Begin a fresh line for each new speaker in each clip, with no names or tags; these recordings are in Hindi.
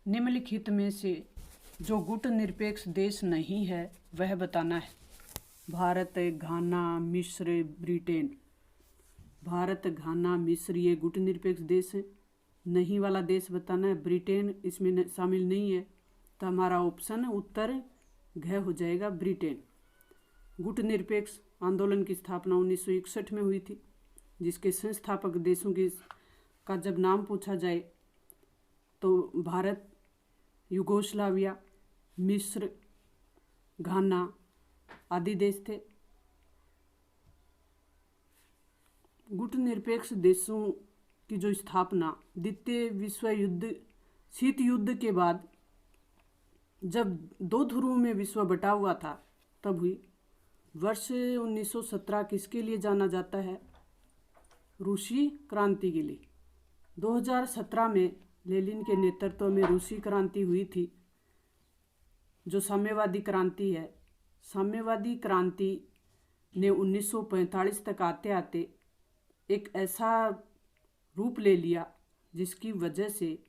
निम्नलिखित में से जो गुट निरपेक्ष देश नहीं है वह बताना है। भारत, घाना, मिस्र, ब्रिटेन। भारत, घाना, मिस्र ये गुट निरपेक्ष देश है। नहीं वाला देश बताना है। ब्रिटेन इसमें शामिल नहीं है, तो हमारा ऑप्शन उत्तर घ हो जाएगा, ब्रिटेन। गुट निरपेक्ष आंदोलन की स्थापना 1961 में हुई थी, जिसके संस्थापक देशों का जब नाम पूछा जाए तो भारत, युगोस्लाविया, मिस्र, घाना आदि देश थे। गुट निरपेक्ष देशों की जो स्थापना द्वितीय विश्व युद्ध, शीत युद्ध के बाद जब दो ध्रुवों में विश्व बटा हुआ था तब हुई। वर्ष 1917 किसके लिए जाना जाता है? रूसी क्रांति के लिए। 2017 में लेनिन के नेतृत्व में रूसी क्रांति हुई थी, जो साम्यवादी क्रांति है। साम्यवादी क्रांति ने 1945 तक आते आते एक ऐसा रूप ले लिया जिसकी वजह से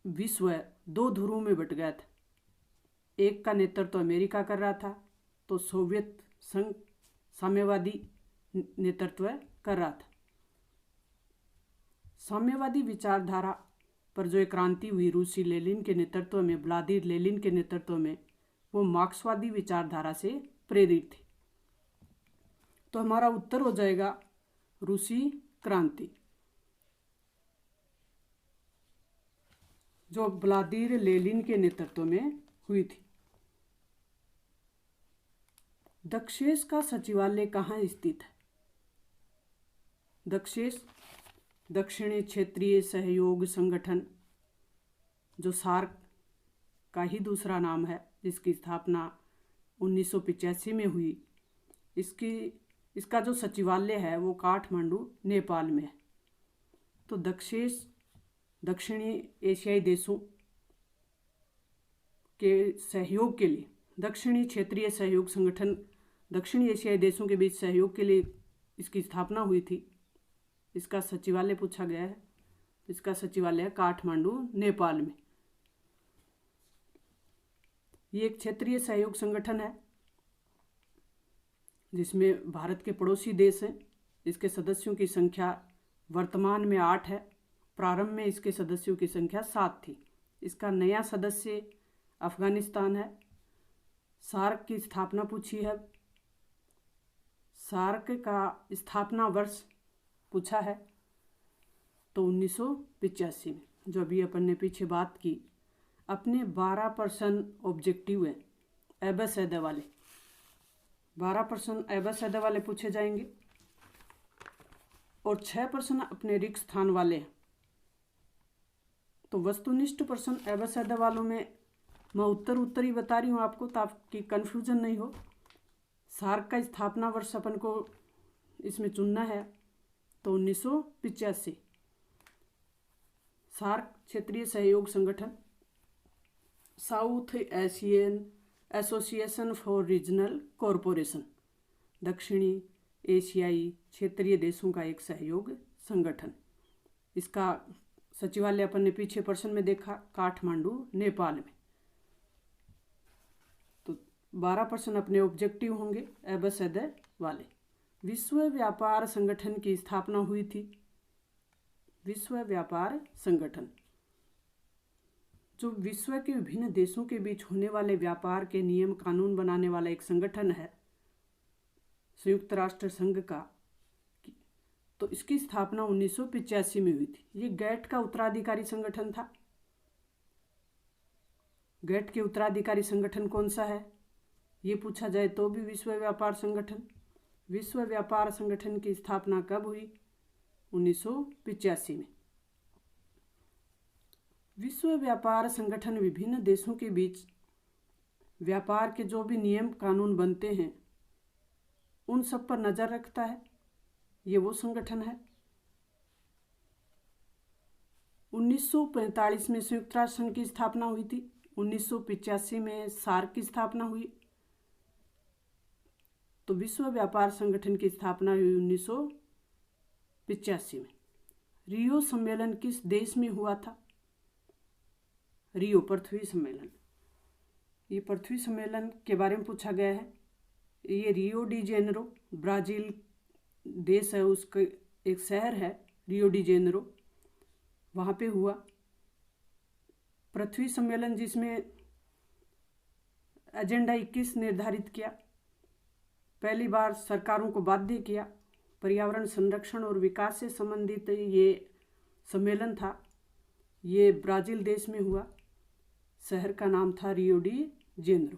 विश्व दो ध्रुवों में बट गया था। एक का नेतृत्व अमेरिका कर रहा था, तो सोवियत संघ साम्यवादी नेतृत्व कर रहा था। साम्यवादी विचारधारा पर जो एक क्रांति हुई रूसी लेनिन के नेतृत्व में, व्लादिमीर लेनिन के नेतृत्व में, वो मार्क्सवादी विचारधारा से प्रेरित थी। तो हमारा उत्तर हो जाएगा रूसी क्रांति, जो व्लादिमीर लेनिन के नेतृत्व में हुई थी। दक्षेस का सचिवालय कहाँ स्थित है? दक्षेस दक्षिणी क्षेत्रीय सहयोग संगठन, जो सार्क का ही दूसरा नाम है, जिसकी स्थापना 1985 में हुई। इसका जो सचिवालय है वो काठमांडू, नेपाल में है। तो दक्षेस दक्षिणी एशियाई देशों के सहयोग के लिए, दक्षिणी क्षेत्रीय सहयोग संगठन दक्षिणी एशियाई देशों के बीच सहयोग के लिए इसकी स्थापना हुई थी। इसका सचिवालय पूछा गया है, इसका सचिवालय है काठमांडू, नेपाल में। ये एक क्षेत्रीय सहयोग संगठन है जिसमें भारत के पड़ोसी देश हैं। इसके सदस्यों की संख्या वर्तमान में 8 है। प्रारंभ में इसके सदस्यों की संख्या 7 थी। इसका नया सदस्य अफगानिस्तान है। सार्क की स्थापना पूछी है। सार्क का स्थापना वर्ष पूछा है तो 1985 में, जो अभी अपन ने पीछे बात की। अपने 12% ऑब्जेक्टिव हैं एबेसैडे वाले, 12% एबेसैडे वाले पूछे जाएंगे और 6% अपने रिक्त स्थान वाले हैं। तो वस्तुनिष्ठ प्रश्न एबेसैडे वालों में मैं उत्तर ही बता रही हूँ आपको, ताकि कन्फ्यूजन नहीं हो। सार्क का स्थापना वर्ष अपन को इसमें चुनना है तो 1985। सार्क क्षेत्रीय सहयोग संगठन, south Asian association for regional corporation, दक्षिणी एशियाई क्षेत्रीय देशों का एक सहयोग संगठन। इसका सचिवालय अपन ने पीछे प्रश्न में देखा, काठमांडू, नेपाल में। तो 12% अपने ऑब्जेक्टिव होंगे एबेसैडे वाले। विश्व व्यापार संगठन की स्थापना हुई थी। विश्व व्यापार संगठन जो विश्व के विभिन्न देशों के बीच होने वाले व्यापार के नियम कानून बनाने वाला एक संगठन है, संयुक्त राष्ट्र संघ का। तो इसकी स्थापना 1985 में हुई थी। ये गैट का उत्तराधिकारी संगठन था। गैट के उत्तराधिकारी संगठन कौन सा है ये पूछा जाए तो भी विश्व व्यापार संगठन। विश्व व्यापार संगठन की स्थापना कब हुई? 1985 में। विश्व व्यापार संगठन विभिन्न देशों के बीच व्यापार के जो भी नियम कानून बनते हैं उन सब पर नज़र रखता है। ये वो संगठन है। 1945 में संयुक्त राष्ट्र संघ की स्थापना हुई थी। 1985 में सार्क की स्थापना हुई। तो विश्व व्यापार संगठन की स्थापना हुई 1985 में। रियो सम्मेलन किस देश में हुआ था? रियो पृथ्वी सम्मेलन। ये पृथ्वी सम्मेलन के बारे में पूछा गया है। ये रियो डी जेनेरो ब्राज़ील देश है, उसका एक शहर है रियो डी जेनेरो, वहाँ पे हुआ पृथ्वी सम्मेलन, जिसमें एजेंडा 21 निर्धारित किया। पहली बार सरकारों को बाध्य किया। पर्यावरण संरक्षण और विकास से संबंधित ये सम्मेलन था। ये ब्राज़ील देश में हुआ। शहर का नाम था रियो डी जेनेरो।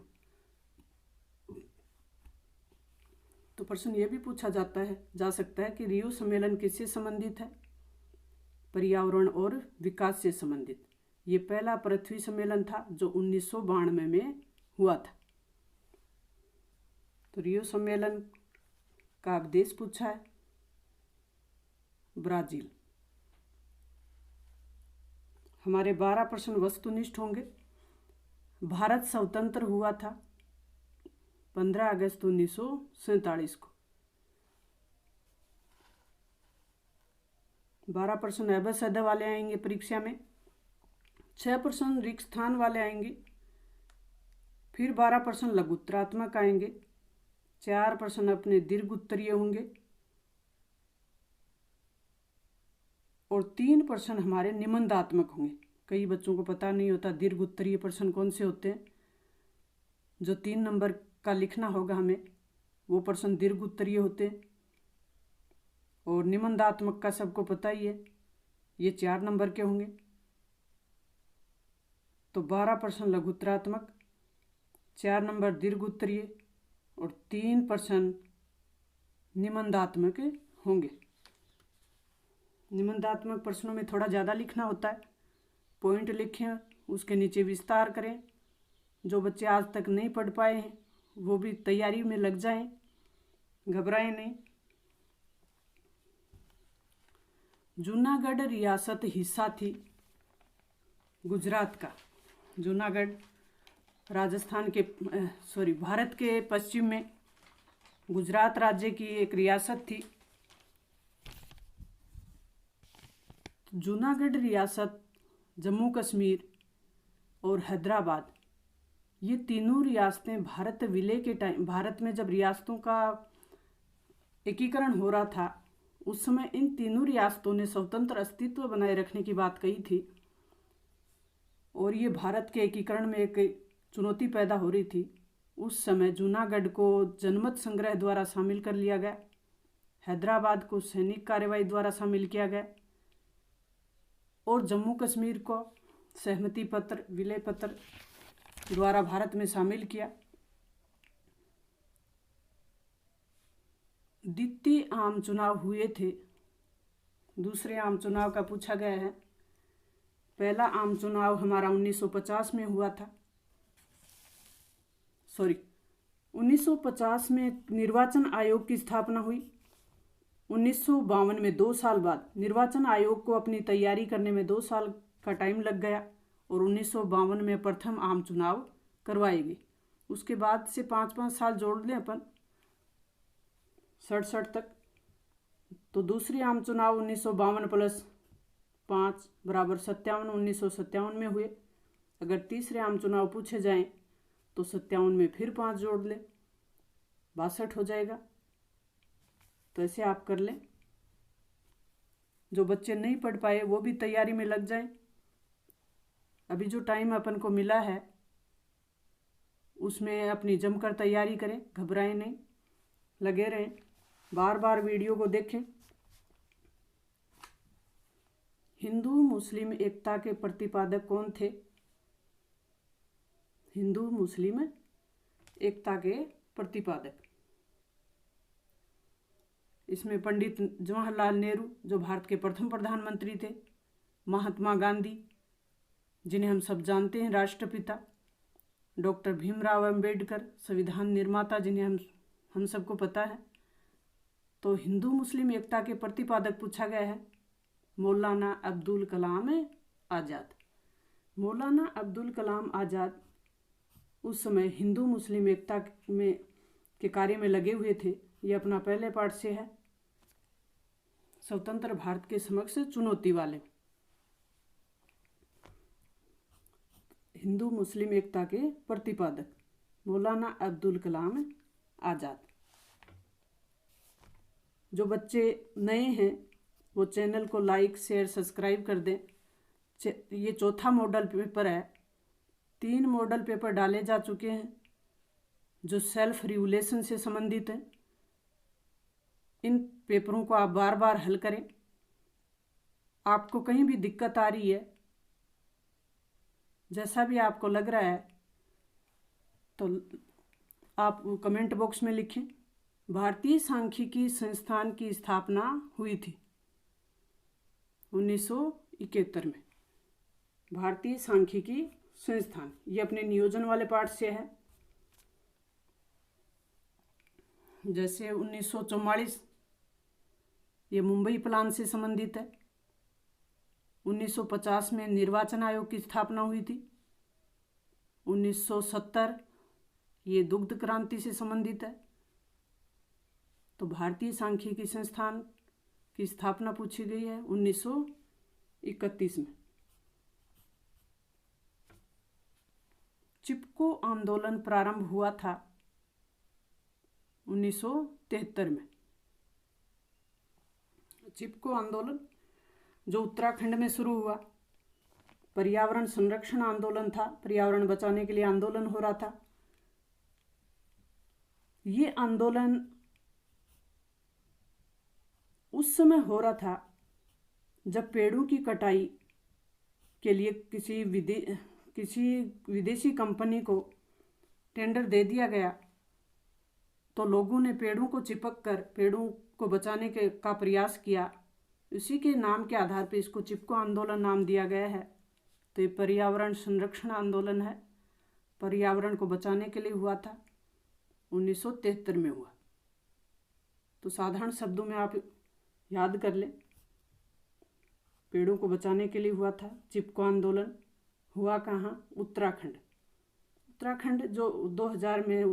तो प्रश्न ये भी पूछा जा सकता है कि रियो सम्मेलन किससे संबंधित है? पर्यावरण और विकास से संबंधित। ये पहला पृथ्वी सम्मेलन था जो 1992 में हुआ था। तो रियो सम्मेलन का देश पूछा है ब्राज़ील। हमारे 12 प्रश्न वस्तुनिष्ठ होंगे। भारत स्वतंत्र हुआ था 15 अगस्त 1947 को। 12 प्रश्न अवसद वाले आएंगे परीक्षा में, 6 प्रश्न रिक्त स्थान वाले आएंगे, फिर 12 प्रश्न लघुत्तरात्मक आएंगे, 4 प्रश्न अपने दीर्घ उत्तरीय होंगे और 3 प्रश्न हमारे निबंधात्मक होंगे। कई बच्चों को पता नहीं होता दीर्घ उत्तरीय प्रश्न कौन से होते हैं। जो 3 नंबर का लिखना होगा हमें, वो प्रश्न दीर्घ उत्तरीय होते हैं। और निबंधात्मक का सबको पता ही है, ये 4 नंबर के होंगे। तो 12 प्रश्न लघुत्तरात्मक, 4 नंबर दीर्घ उत्तरीय और 3 प्रश्न निबंधात्मक होंगे। निबंधात्मक प्रश्नों में थोड़ा ज़्यादा लिखना होता है। पॉइंट लिखें, उसके नीचे विस्तार करें। जो बच्चे आज तक नहीं पढ़ पाए हैं वो भी तैयारी में लग जाएं, घबराएं नहीं। जूनागढ़ रियासत हिस्सा थी गुजरात का। जूनागढ़ राजस्थान के भारत के पश्चिम में गुजरात राज्य की एक रियासत थी। जूनागढ़ रियासत, जम्मू कश्मीर और हैदराबाद, ये तीनों रियासतें भारत विलय के टाइम, भारत में जब रियासतों का एकीकरण हो रहा था उस समय इन तीनों रियासतों ने स्वतंत्र अस्तित्व बनाए रखने की बात कही थी। और ये भारत के एकीकरण में एक चुनौती पैदा हो रही थी। उस समय जूनागढ़ को जनमत संग्रह द्वारा शामिल कर लिया गया, हैदराबाद को सैनिक कार्रवाई द्वारा शामिल किया गया और जम्मू कश्मीर को सहमति पत्र, विलय पत्र द्वारा भारत में शामिल किया। द्वितीय आम चुनाव हुए थे। दूसरे आम चुनाव का पूछा गया है। पहला आम चुनाव हमारा 1950 में हुआ था। 1950 में निर्वाचन आयोग की स्थापना हुई। 1952 में 2 साल बाद निर्वाचन आयोग को अपनी तैयारी करने में 2 साल का टाइम लग गया और 1952 में प्रथम आम चुनाव करवाए गए। उसके बाद से 5-5 साल जोड़ लें अपन 67 तक, तो दूसरे आम चुनाव 1952 + 5 = 57 1957 में हुए। अगर तीसरे आम चुनाव पूछे जाएं तो 57 में फिर 5 जोड़ लें, 62 हो जाएगा। तो ऐसे आप कर लें। जो बच्चे नहीं पढ़ पाए वो भी तैयारी में लग जाएं। अभी जो टाइम अपन को मिला है उसमें अपनी जमकर तैयारी करें, घबराएं नहीं, लगे रहें, बार बार वीडियो को देखें। हिंदू मुस्लिम एकता के प्रतिपादक कौन थे? हिंदू मुस्लिम एकता के प्रतिपादक, इसमें पंडित जवाहरलाल नेहरू जो भारत के प्रथम प्रधानमंत्री थे, महात्मा गांधी जिन्हें हम सब जानते हैं राष्ट्रपिता, डॉक्टर भीमराव अंबेडकर संविधान निर्माता जिन्हें हम सबको पता है। तो हिंदू मुस्लिम एकता के प्रतिपादक पूछा गया है मौलाना अब्दुल कलाम आज़ाद। मौलाना अब्दुल कलाम आज़ाद उस समय हिंदू मुस्लिम एकता के कार्य में लगे हुए थे। ये अपना पहले पाठ से है, स्वतंत्र भारत के समक्ष चुनौती वाले। हिंदू मुस्लिम एकता के प्रतिपादक मौलाना अब्दुल कलाम आज़ाद। जो बच्चे नए हैं वो चैनल को लाइक शेयर सब्सक्राइब कर दें। ये चौथा मॉडल पेपर है। 3 मॉडल पेपर डाले जा चुके हैं जो सेल्फ रेगुलेशन से संबंधित हैं। इन पेपरों को आप बार बार हल करें। आपको कहीं भी दिक्कत आ रही है, जैसा भी आपको लग रहा है, तो आप कमेंट बॉक्स में लिखें। भारतीय सांख्यिकी संस्थान की स्थापना हुई थी 1971 में। भारतीय सांख्यिकी संस्थान, ये अपने नियोजन वाले पाठ से है। जैसे 1944 ये मुंबई प्लान से संबंधित है। 1950 में निर्वाचन आयोग की स्थापना हुई थी। 1970 ये दुग्ध क्रांति से संबंधित है। तो भारतीय सांख्यिकी संस्थान की स्थापना पूछी गई है 1931 में। चिपको आंदोलन प्रारंभ हुआ था 1973 में। चिपको आंदोलन जो उत्तराखंड में शुरू हुआ, पर्यावरण संरक्षण आंदोलन था। पर्यावरण बचाने के लिए आंदोलन हो रहा था। ये आंदोलन उस समय हो रहा था जब पेड़ों की कटाई के लिए किसी विदेशी कंपनी को टेंडर दे दिया गया, तो लोगों ने पेड़ों को चिपक कर पेड़ों को बचाने का प्रयास किया। उसी के नाम के आधार पर इसको चिपको आंदोलन नाम दिया गया है। तो ये पर्यावरण संरक्षण आंदोलन है, पर्यावरण को बचाने के लिए हुआ था। 1973 में हुआ। तो साधारण शब्दों में आप याद कर लें, पेड़ों को बचाने के लिए हुआ था। चिपको आंदोलन हुआ कहाँ? उत्तराखंड। उत्तराखंड जो 2000 में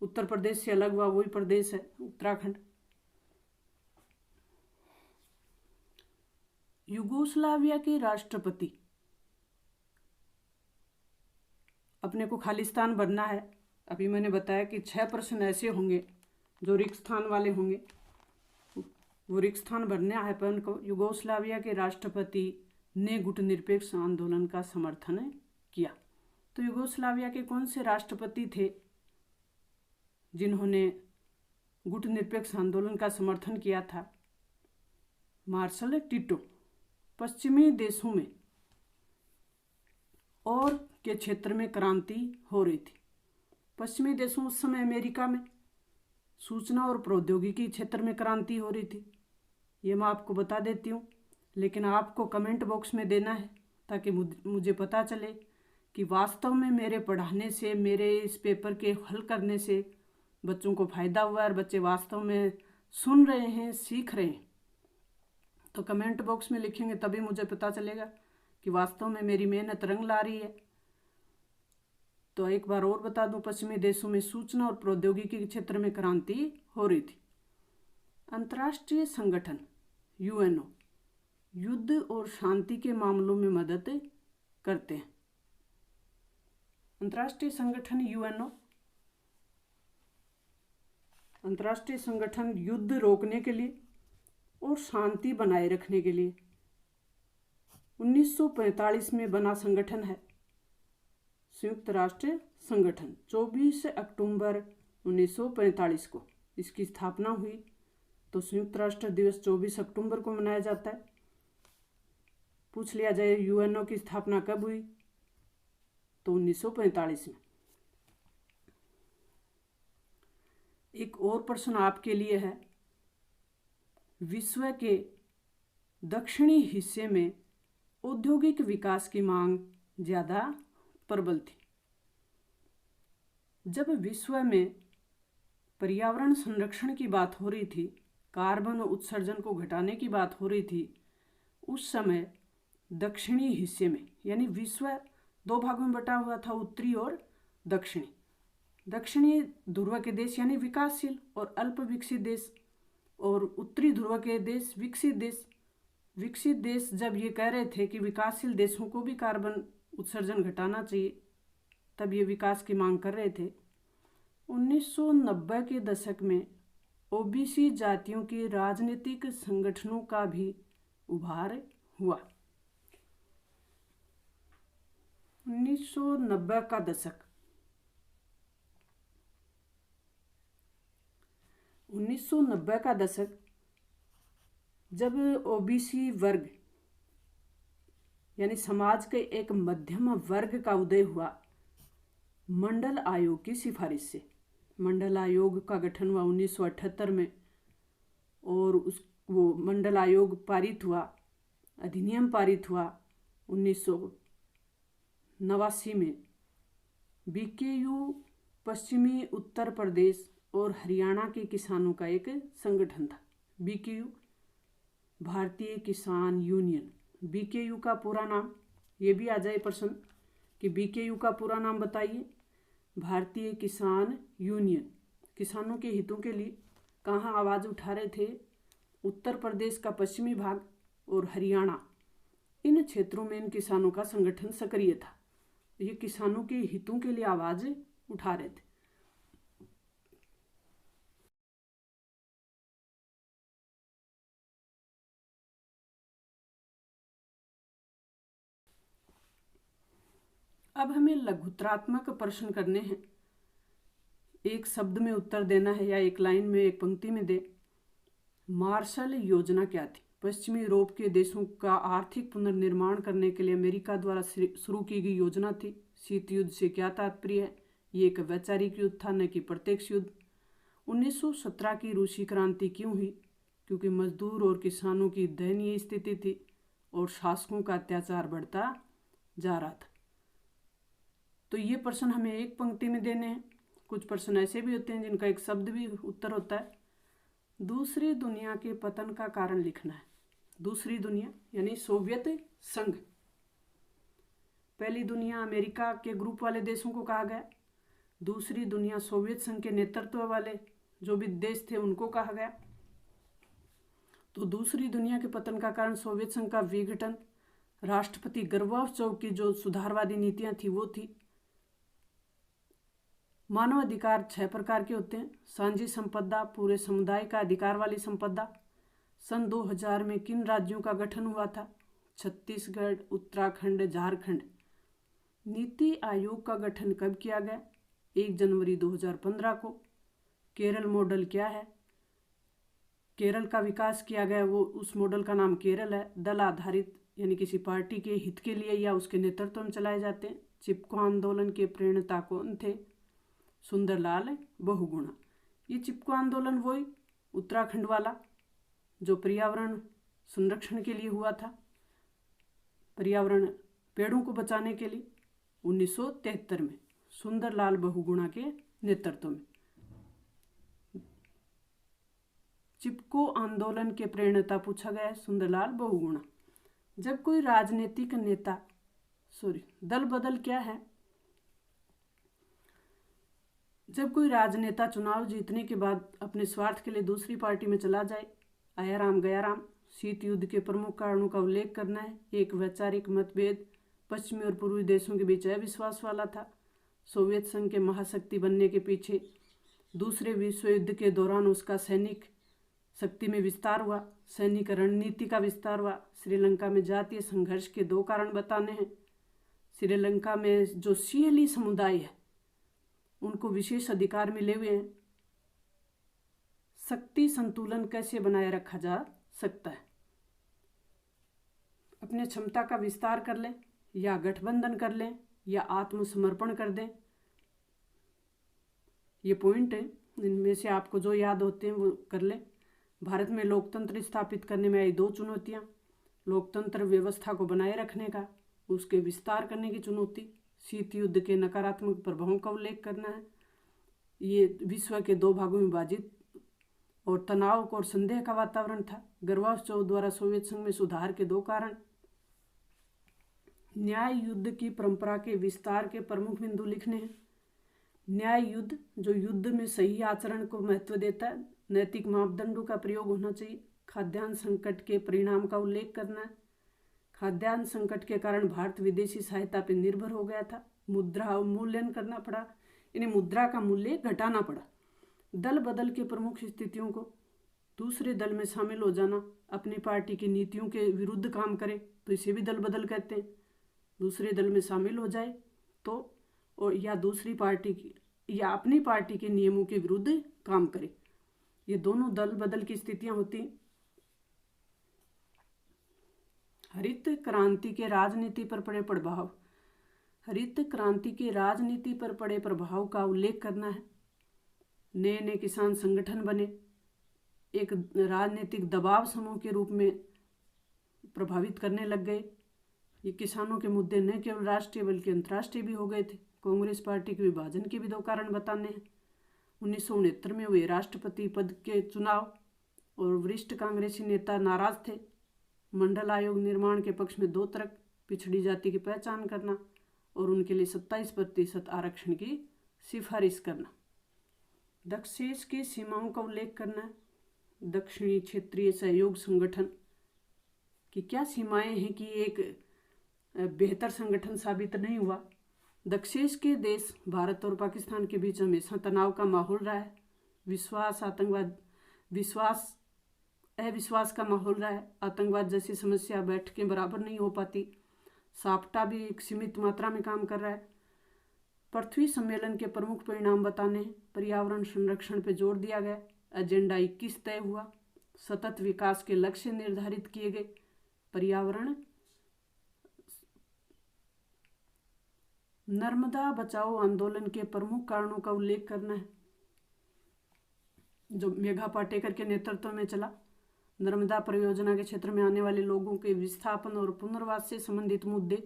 उत्तर प्रदेश से अलग हुआ, वही प्रदेश है उत्तराखंड। यूगोस्लाविया के राष्ट्रपति, अपने को खालिस्तान बनना है। अभी मैंने बताया कि 6 प्रश्न ऐसे होंगे जो रिक्त स्थान वाले होंगे, वो रिक्त स्थान भरना है अपन को। यूगोस्लाविया के राष्ट्रपति ने गुटनिरपेक्ष आंदोलन का समर्थन किया। तो यूगोस्लाविया के कौन से राष्ट्रपति थे जिन्होंने गुटनिरपेक्ष आंदोलन का समर्थन किया था? Marshal Tito. पश्चिमी देशों में और के क्षेत्र में क्रांति हो रही थी। पश्चिमी देशों उस समय अमेरिका में सूचना और प्रौद्योगिकी क्षेत्र में क्रांति हो रही थी। ये मैं आपको बता देती हूँ, लेकिन आपको कमेंट बॉक्स में देना है ताकि मुझे पता चले कि वास्तव में मेरे पढ़ाने से, मेरे इस पेपर के हल करने से बच्चों को फ़ायदा हुआ और बच्चे वास्तव में सुन रहे हैं, सीख रहे हैं। तो कमेंट बॉक्स में लिखेंगे तभी मुझे पता चलेगा कि वास्तव में मेरी मेहनत रंग ला रही है। तो एक बार और बता दूं, पश्चिमी देशों में सूचना और प्रौद्योगिकी के क्षेत्र में क्रांति हो रही थी। अंतर्राष्ट्रीय संगठन यूएनओ युद्ध और शांति के मामलों में मदद करते हैं। अंतर्राष्ट्रीय संगठन यूएनओ, अंतर्राष्ट्रीय संगठन युद्ध रोकने के लिए और शांति बनाए रखने के लिए 1945 में बना संगठन है। संयुक्त राष्ट्र संगठन 24 अक्टूबर 1945 को इसकी स्थापना हुई। तो संयुक्त राष्ट्र दिवस 24 अक्टूबर को मनाया जाता है। पूछ लिया जाए यूएनओ की स्थापना कब हुई, तो 1945 में। एक और प्रश्न आपके लिए है, विश्व के दक्षिणी हिस्से में औद्योगिक विकास की मांग ज़्यादा प्रबल थी। जब विश्व में पर्यावरण संरक्षण की बात हो रही थी, कार्बन उत्सर्जन को घटाने की बात हो रही थी, उस समय दक्षिणी हिस्से में, यानी विश्व 2 भागों में बटा हुआ था, उत्तरी और दक्षिणी। दक्षिणी ध्रुव के देश यानी विकासशील और अल्प विकसित देश, और उत्तरी ध्रुव के देश विकसित देश। विकसित देश जब ये कह रहे थे कि विकासशील देशों को भी कार्बन उत्सर्जन घटाना चाहिए, तब ये विकास की मांग कर रहे थे। 1990 के दशक में ओबीसी जातियों के राजनीतिक संगठनों का भी उभार हुआ। 1990 का दशक, 1990 का दशक जब ओबीसी वर्ग यानी समाज के एक मध्यम वर्ग का उदय हुआ, मंडल आयोग की सिफारिश से। मंडल आयोग का गठन हुआ 1978 में और वो मंडल आयोग पारित हुआ, अधिनियम पारित हुआ 1989 में। बीकेयू पश्चिमी उत्तर प्रदेश और हरियाणा के किसानों का एक संगठन था। बीकेयू भारतीय किसान यूनियन। बीकेयू का पूरा नाम, ये भी आ जाए प्रश्न कि बीकेयू का पूरा नाम बताइए। भारतीय किसान यूनियन किसानों के हितों के लिए कहाँ आवाज़ उठा रहे थे? उत्तर प्रदेश का पश्चिमी भाग और हरियाणा, इन क्षेत्रों में इन किसानों का संगठन सक्रिय था। ये किसानों के हितों के लिए आवाज़ उठा रहे थे। अब हमें लघुत्रात्मक प्रश्न करने हैं। एक शब्द में उत्तर देना है या एक लाइन में, एक पंक्ति में दे। मार्शल योजना क्या थी? पश्चिमी यूरोप के देशों का आर्थिक पुनर्निर्माण करने के लिए अमेरिका द्वारा शुरू की गई योजना थी। शीत युद्ध से क्या तात्पर्य है? ये एक वैचारिक युद्ध था, न कि प्रत्यक्ष युद्ध। 1917 की रूसी क्रांति क्यों हुई? क्योंकि मजदूर और किसानों की दयनीय स्थिति थी और शासकों का अत्याचार बढ़ता जा रहा था। तो ये प्रश्न हमें एक पंक्ति में देने हैं। कुछ प्रश्न ऐसे भी होते हैं जिनका एक शब्द भी उत्तर होता है। दूसरी दुनिया के पतन का कारण लिखना है। दूसरी दुनिया यानी सोवियत संघ। पहली दुनिया अमेरिका के ग्रुप वाले देशों को कहा गया। दूसरी दुनिया सोवियत संघ के नेतृत्व वाले जो भी देश थे उनको कहा गया। तो दूसरी दुनिया के पतन का कारण सोवियत संघ का विघटन, राष्ट्रपति गोर्बाचोव की जो सुधारवादी नीतियां थी वो थी। मानव अधिकार 6 प्रकार के होते हैं। साझी संपदा, पूरे समुदाय का अधिकार वाली संपदा। सन 2000 में किन राज्यों का गठन हुआ था? छत्तीसगढ़, उत्तराखंड, झारखंड। नीति आयोग का गठन कब किया गया? 1 जनवरी 2015 को। केरल मॉडल क्या है? केरल का विकास किया गया, वो उस मॉडल का नाम केरल है। दल आधारित यानी किसी पार्टी के हित के लिए या उसके नेतृत्व में चलाए जाते हैं। चिपको आंदोलन के प्रेरणता कौन थे? सुंदरलाल बहुगुणा। ये चिपको आंदोलन वही उत्तराखंड वाला जो पर्यावरण संरक्षण के लिए हुआ था, पर्यावरण पेड़ों को बचाने के लिए 1973 में सुंदरलाल बहुगुणा के नेतृत्व में। चिपको आंदोलन के प्रेरणता पूछा गया है सुंदरलाल बहुगुणा। जब कोई राजनीतिक नेता दल बदल क्या है? जब कोई राजनेता चुनाव जीतने के बाद अपने स्वार्थ के लिए दूसरी पार्टी में चला जाए। आया राम गया राम। शीत युद्ध के प्रमुख कारणों का उल्लेख करना है। एक वैचारिक मतभेद पश्चिमी और पूर्वी देशों के बीच अविश्वास वाला था। सोवियत संघ के महाशक्ति बनने के पीछे दूसरे विश्व युद्ध के दौरान उसका सैनिक शक्ति में विस्तार हुआ, सैनिक रणनीति का विस्तार हुआ। श्रीलंका में जातीय संघर्ष के 2 कारण बताने हैं। श्रीलंका में जो सिंहली समुदाय है उनको विशेष अधिकार मिले हुए हैं। शक्ति संतुलन कैसे बनाए रखा जा सकता है? अपने क्षमता का विस्तार कर लें या गठबंधन कर लें या आत्मसमर्पण कर दें। ये पॉइंट है, इनमें से आपको जो याद होते हैं वो कर लें। भारत में लोकतंत्र स्थापित करने में आई 2 चुनौतियाँ। लोकतंत्र व्यवस्था को बनाए रखने का, उसके विस्तार करने की चुनौती। शीत युद्ध के नकारात्मक प्रभावों का उल्लेख करना है। ये विश्व के 2 भागों में विभाजित और तनाव और संदेह का वातावरण था। गोर्बाचोव द्वारा सोवियत संघ में सुधार के 2 कारण। न्याय युद्ध की परंपरा के विस्तार के प्रमुख बिंदु लिखने हैं। न्याय युद्ध जो युद्ध में सही आचरण को महत्व देता है, नैतिक मापदंडों का प्रयोग होना चाहिए। खाद्यान्न संकट के परिणाम का उल्लेख करना है। खाद्यान्न संकट के कारण भारत विदेशी सहायता पर निर्भर हो गया था। मुद्रा अवमूल्यन करना पड़ा, इन्हें मुद्रा का मूल्य घटाना पड़ा। दल बदल के प्रमुख स्थितियों को दूसरे दल में शामिल हो जाना, अपनी पार्टी की नीतियों के विरुद्ध काम करे तो इसे भी दल बदल कहते हैं। दूसरे दल में शामिल हो जाए तो और या दूसरी पार्टी की या अपनी पार्टी के नियमों के विरुद्ध काम करे, ये दोनों दल बदल की स्थितियां होती हैं। हरित क्रांति के राजनीति पर पड़े प्रभाव। हरित क्रांति के राजनीति पर पड़े प्रभाव का उल्लेख करना है। नए नए किसान संगठन बने, एक राजनीतिक दबाव समूह के रूप में प्रभावित करने लग गए। ये किसानों के मुद्दे न केवल राष्ट्रीय बल्कि अंतर्राष्ट्रीय भी हो गए थे। कांग्रेस पार्टी के विभाजन के भी दो कारण बताने हैं। 1969 में हुए राष्ट्रपति पद के चुनाव और वरिष्ठ कांग्रेसी नेता नाराज थे। मंडल आयोग निर्माण के पक्ष में 2 तर्क, पिछड़ी जाति की पहचान करना और उनके लिए 27% आरक्षण की सिफारिश करना। दक्षेश की सीमाओं का उल्लेख करना है। दक्षिणी क्षेत्रीय सहयोग संगठन की क्या सीमाएं हैं कि एक बेहतर संगठन साबित नहीं हुआ। दक्षेश के देश भारत और पाकिस्तान के बीच हमेशा तनाव का माहौल रहा है। अविश्वास का माहौल रहा है। आतंकवाद जैसी समस्या बैठकें बराबर नहीं हो पाती। साप्टा भी एक सीमित मात्रा में काम कर रहा है। पृथ्वी सम्मेलन के प्रमुख परिणाम बताने हैं। पर्यावरण संरक्षण पर जोर दिया गया। एजेंडा 21 तय हुआ। सतत विकास के लक्ष्य निर्धारित किए गए। पर्यावरण नर्मदा बचाओ आंदोलन के प्रमुख कारणों का उल्लेख करना है, जो मेघा पाटेकर के नेतृत्व में चला। नर्मदा परियोजना के क्षेत्र में आने वाले लोगों के विस्थापन और पुनर्वास से संबंधित मुद्दे।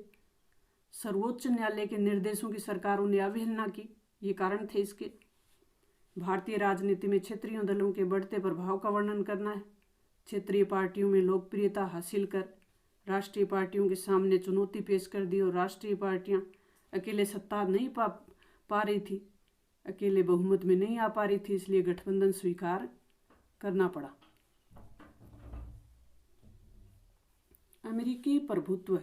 सर्वोच्च न्यायालय के निर्देशों की सरकारों ने अवहेलना की, ये कारण थे इसके। भारतीय राजनीति में क्षेत्रीय दलों के बढ़ते प्रभाव का वर्णन करना है। क्षेत्रीय पार्टियों में लोकप्रियता हासिल कर राष्ट्रीय पार्टियों के सामने चुनौती पेश कर दी और राष्ट्रीय पार्टियां अकेले सत्ता नहीं पा रही थी, अकेले बहुमत में नहीं आ पा रही थी, इसलिए गठबंधन स्वीकार करना पड़ा। अमेरिकी प्रभुत्व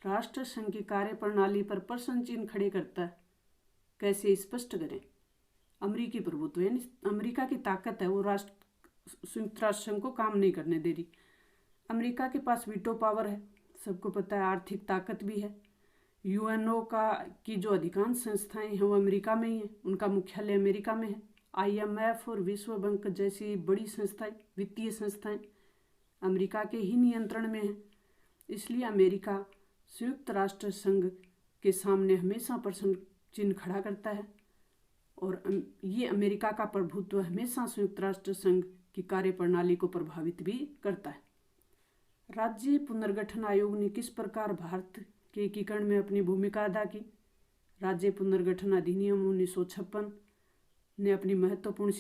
राष्ट्र संघ की कार्य प्रणाली पर प्रश्न चिन्ह खड़े करता है। कैसे स्पष्ट करें? अमेरिकी प्रभुत्व यानी अमेरिका की ताकत है, वो संयुक्त राष्ट्र संघ को काम नहीं करने दे रही। अमेरिका के पास वीटो पावर है, सबको पता है। आर्थिक ताकत भी है। यूएनओ की जो अधिकांश संस्थाएं हैं वो अमेरिका में ही हैं, उनका मुख्यालय अमेरिका में है। IMF और विश्व बैंक जैसी बड़ी संस्थाएं, वित्तीय संस्थाएं अमेरिका के ही नियंत्रण में हैं। इसलिए अमेरिका संयुक्त राष्ट्र संघ के सामने हमेशा प्रश्न चिन्ह खड़ा करता है और ये अमेरिका का प्रभुत्व हमेशा संयुक्त राष्ट्र संघ की कार्यप्रणाली को प्रभावित भी करता है। राज्य पुनर्गठन आयोग ने किस प्रकार भारत के एकीकरण में अपनी भूमिका अदा की? राज्य पुनर्गठन अधिनियम 1956 ने अपनी महत्वपूर्ण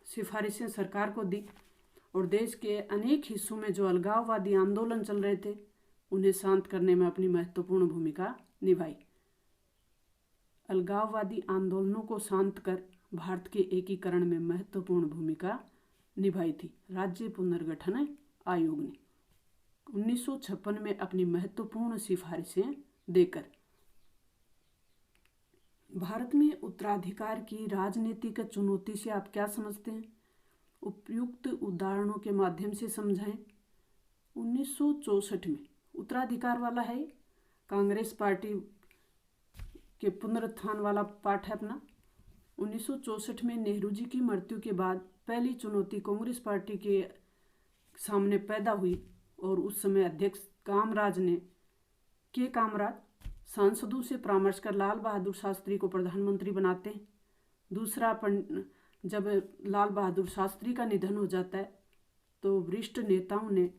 सिफारिशें सरकार को दी और देश के अनेक हिस्सों में जो अलगाववादी आंदोलन चल रहे थे उन्हें शांत करने में अपनी महत्वपूर्ण भूमिका निभाई। अलगाववादी आंदोलनों को शांत कर भारत के एकीकरण में महत्वपूर्ण भूमिका निभाई थी राज्य पुनर्गठन आयोग ने 1956 में अपनी महत्वपूर्ण सिफारिशें देकर। भारत में उत्तराधिकार की राजनीतिक चुनौती से आप क्या समझते हैं? उपयुक्त उदाहरणों के माध्यम से समझाएं। 1964 में उत्तराधिकार वाला है, कांग्रेस पार्टी के पुनरुत्थान वाला पाठ है अपना। 1964 में नेहरू जी की मृत्यु के बाद पहली चुनौती कांग्रेस पार्टी के सामने पैदा हुई और उस समय अध्यक्ष कामराज सांसदों से परामर्श कर लाल बहादुर शास्त्री को प्रधानमंत्री बनाते हैं। दूसरा, जब लाल बहादुर शास्त्री का निधन हो जाता है तो वरिष्ठ नेताओं ने